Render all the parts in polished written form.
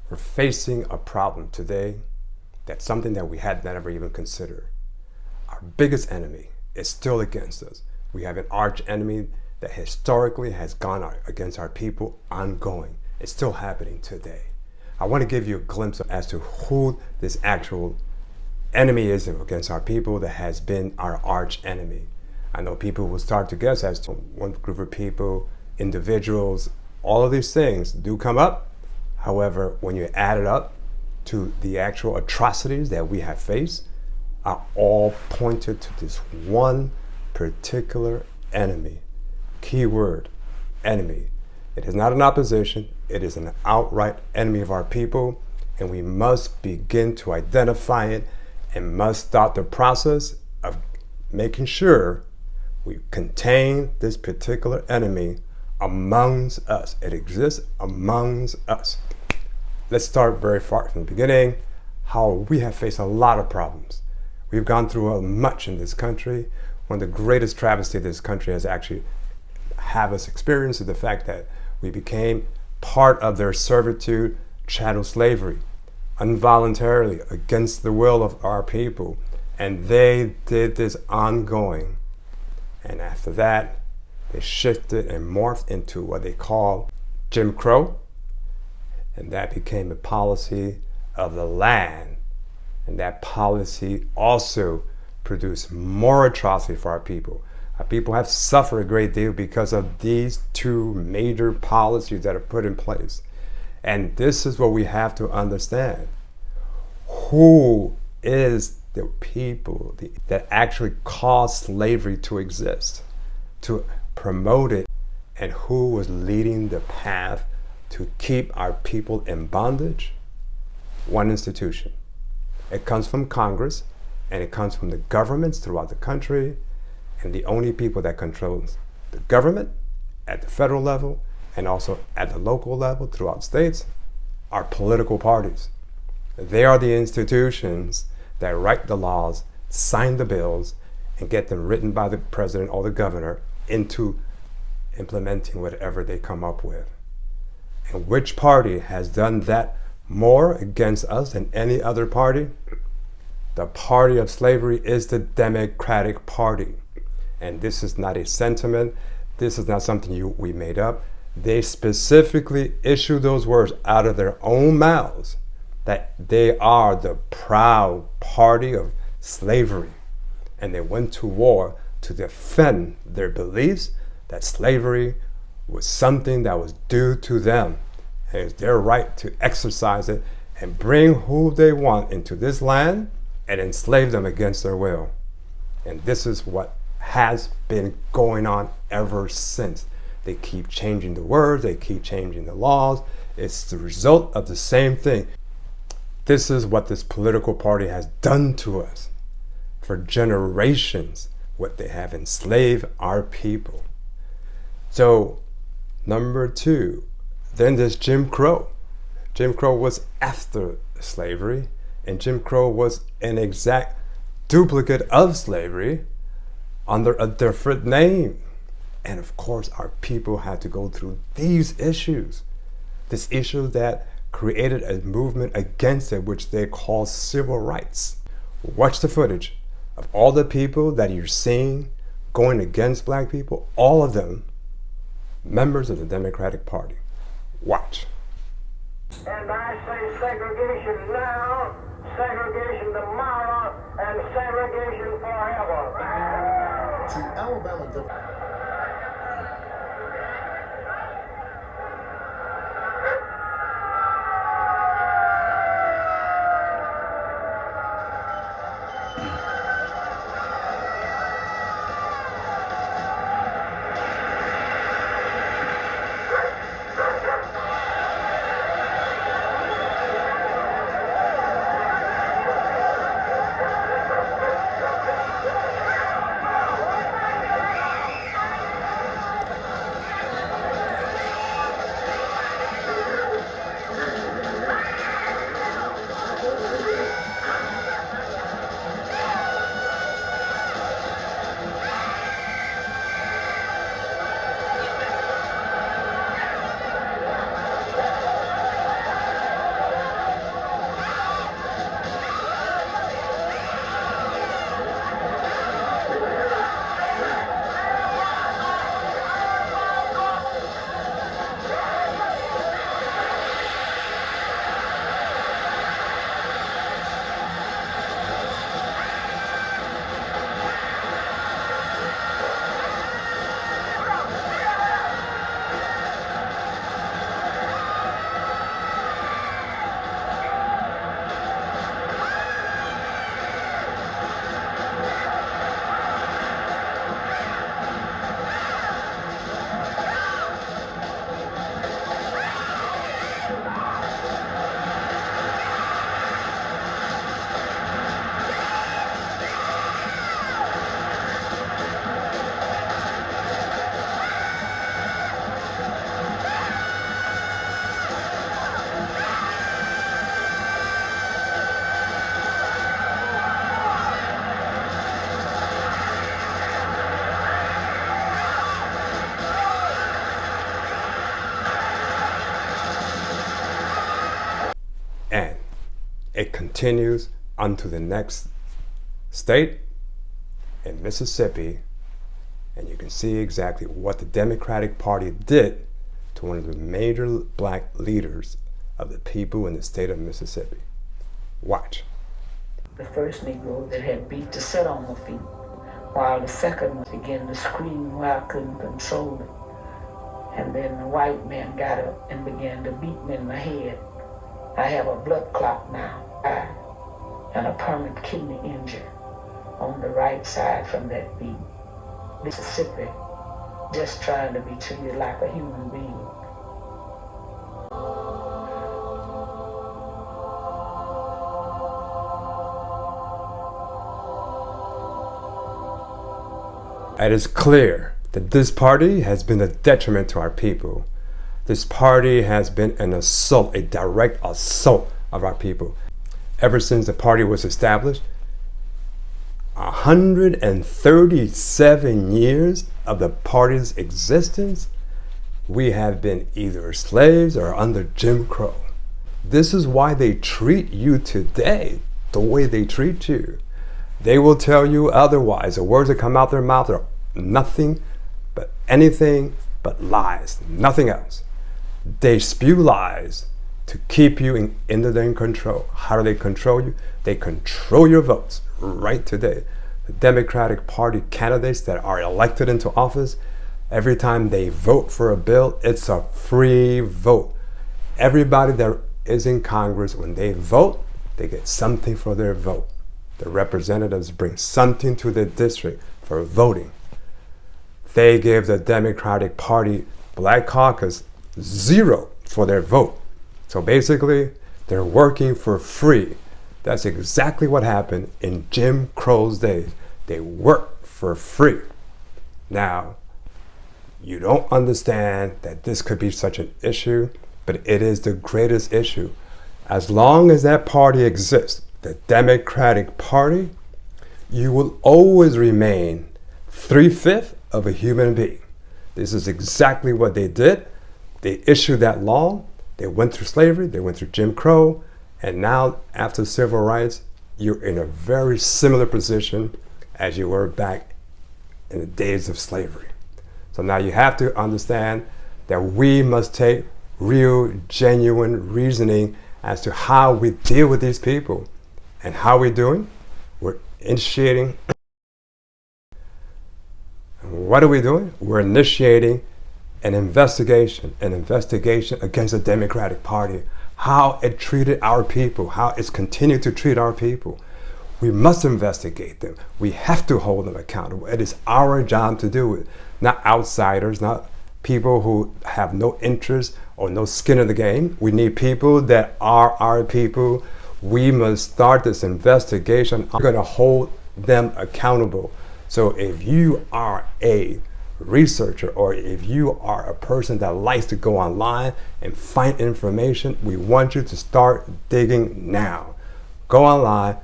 We're facing a problem today that's something that we had never even considered. Our biggest enemy is still against us. We have an arch enemy that historically has gone against our people ongoing. It's still happening today. I want to give you a glimpse as to who this actual enemy is against our people that has been our arch enemy. I know people will start to guess as to one group of people, individuals, all of these things do come up. However, when you add it up to the actual atrocities that we have faced, are all pointed to this one particular enemy. Keyword, enemy. It is not an opposition, it is an outright enemy of our people, and we must begin to identify it and must start the process of making sure we contain this particular enemy amongst us. It exists amongst us. Let's start very far from the beginning, how we have faced a lot of problems. We've gone through much in this country. One of the greatest travesties this country has actually have us experience is the fact that we became part of their servitude, chattel slavery, involuntarily against the will of our people. And they did this ongoing. And after that, they shifted and morphed into what they call Jim Crow. And that became a policy of the land. And that policy also produced more atrocity for our people. Our people have suffered a great deal because of these two major policies that are put in place. And this is what we have to understand. Who is the people that actually caused slavery to exist, to promote it, and who was leading the path to keep our people in bondage? One institution. It comes from Congress, and it comes from the governments throughout the country, and the only people that controls the government at the federal level and also at the local level throughout states are political parties. They are the institutions that write the laws, sign the bills, and get them written by the president or the governor into implementing whatever they come up with. And which party has done that more against us than any other party? The party of slavery is the Democratic Party. And this is not a sentiment. This is not something we made up. They specifically issue those words out of their own mouths that they are the proud party of slavery. And they went to war to defend their beliefs that slavery was something that was due to them. And it's their right to exercise it and bring who they want into this land and enslave them against their will. And this is what has been going on ever since. They keep changing the words, they keep changing the laws. It's the result of the same thing. This is what this political party has done to us for generations, what they have enslaved our people. So, number two, then there's Jim Crow. Jim Crow was after slavery, and Jim Crow was an exact duplicate of slavery under a different name. And of course, our people had to go through these issues. This issue that created a movement against it, which they call civil rights. Watch the footage of all the people that you're seeing going against black people, all of them members of the Democratic Party. Watch. And I say segregation now, segregation tomorrow, and segregation forever. See, Alabama. it continues onto the next state in Mississippi, and you can see exactly what the Democratic Party did to one of the major black leaders of the people in the state of Mississippi. Watch. The first Negro that had beat to sit on the feet, while the second one began to scream where I couldn't control it. And then the white man got up and began to beat me in the head. I have a blood clot now, and a permanent kidney injury on the right side from that beat. Mississippi, just trying to be treated like a human being. It is clear that this party has been a detriment to our people. This party has been an assault, a direct assault of our people. Ever since the party was established, 137 years of the party's existence, we have been either slaves or under Jim Crow. This is why they treat you today the way they treat you. They will tell you otherwise. The words that come out their mouth are nothing but anything but lies, nothing else. They spew lies to keep you in their control. How do they control you? They control your votes right today. The Democratic Party candidates that are elected into office, every time they vote for a bill, it's a free vote. Everybody that is in Congress, when they vote, they get something for their vote. The representatives bring something to the district for voting. They give the Democratic Party Black Caucus zero for their vote. So basically, they're working for free. That's exactly what happened in Jim Crow's days. They work for free. Now, you don't understand that this could be such an issue, but it is the greatest issue. As long as that party exists, the Democratic Party, you will always remain 3/5 of a human being. This is exactly what they did. They issued that law. They went through slavery. They went through Jim Crow. And now, after civil rights, you're in a very similar position as you were back in the days of slavery. So now you have to understand that we must take real, genuine reasoning as to how we deal with these people. And how are we doing? We're initiating. What are we doing? We're initiating an investigation against the Democratic Party, how it treated our people, how it's continued to treat our people. We must investigate them. We have to hold them accountable. It is our job to do it, not outsiders, not people who have no interest or no skin in the game. We need people that are our people. We must start this investigation. We're going to hold them accountable. So if you are a researcher or if you are a person that likes to go online and find information, we want you to start digging now. Go online,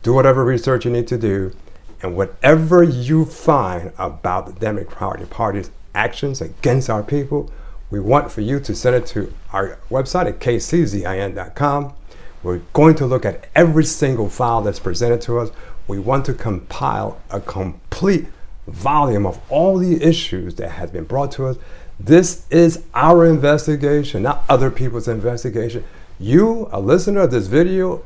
do whatever research you need to do, and whatever you find about the Democratic Party's actions against our people, we want for you to send it to our website at kczin.com. We're going to look at every single file that's presented to us. We want to compile a complete volume of all the issues that has been brought to us. This is our investigation, not other people's investigation. You, a listener of this video,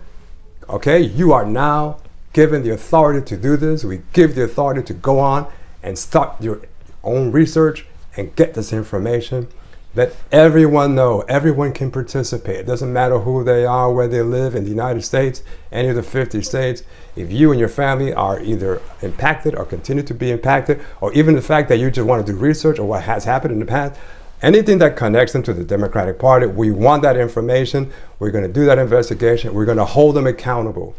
okay, you are now given the authority to do this. We give the authority to go on and start your own research and get this information. Let everyone know, everyone can participate. It doesn't matter who they are, where they live in the United States, any of the 50 states. If you and your family are either impacted or continue to be impacted, or even the fact that you just want to do research or what has happened in the past, anything that connects them to the Democratic Party, we want that information. We're going to do that investigation. We're going to hold them accountable.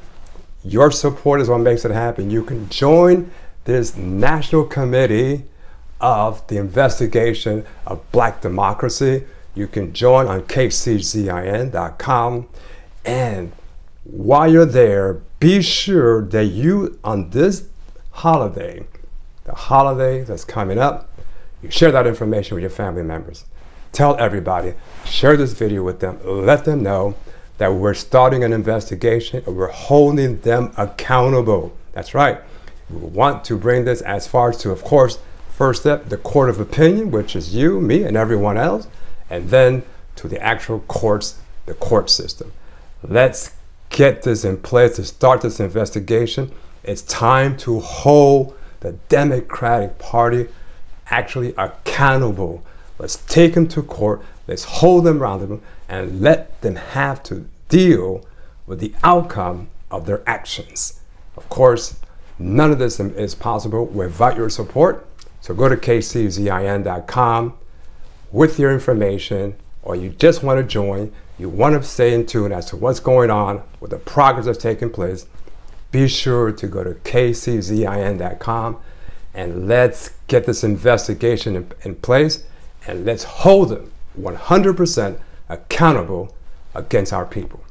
Your support is what makes it happen. You can join this national committee of the investigation of Black democracy. You can join on kczin.com. And while you're there, be sure that you, on this holiday, the holiday that's coming up, you share that information with your family members. Tell everybody, share this video with them, let them know that we're starting an investigation and we're holding them accountable. That's right. We want to bring this as far as to, of course, first step, the court of opinion, which is you, me, and everyone else, and then to the actual courts, the court system. Let's get this in place to start this investigation. It's time to hold the Democratic Party actually accountable. Let's take them to court. Let's hold them accountable and let them have to deal with the outcome of their actions. Of course, none of this is possible without your support. So go to kczin.com with your information, or you just want to join, you want to stay in tune as to what's going on, with the progress that's taking place. Be sure to go to kczin.com and let's get this investigation in place, and let's hold them 100% accountable against our people.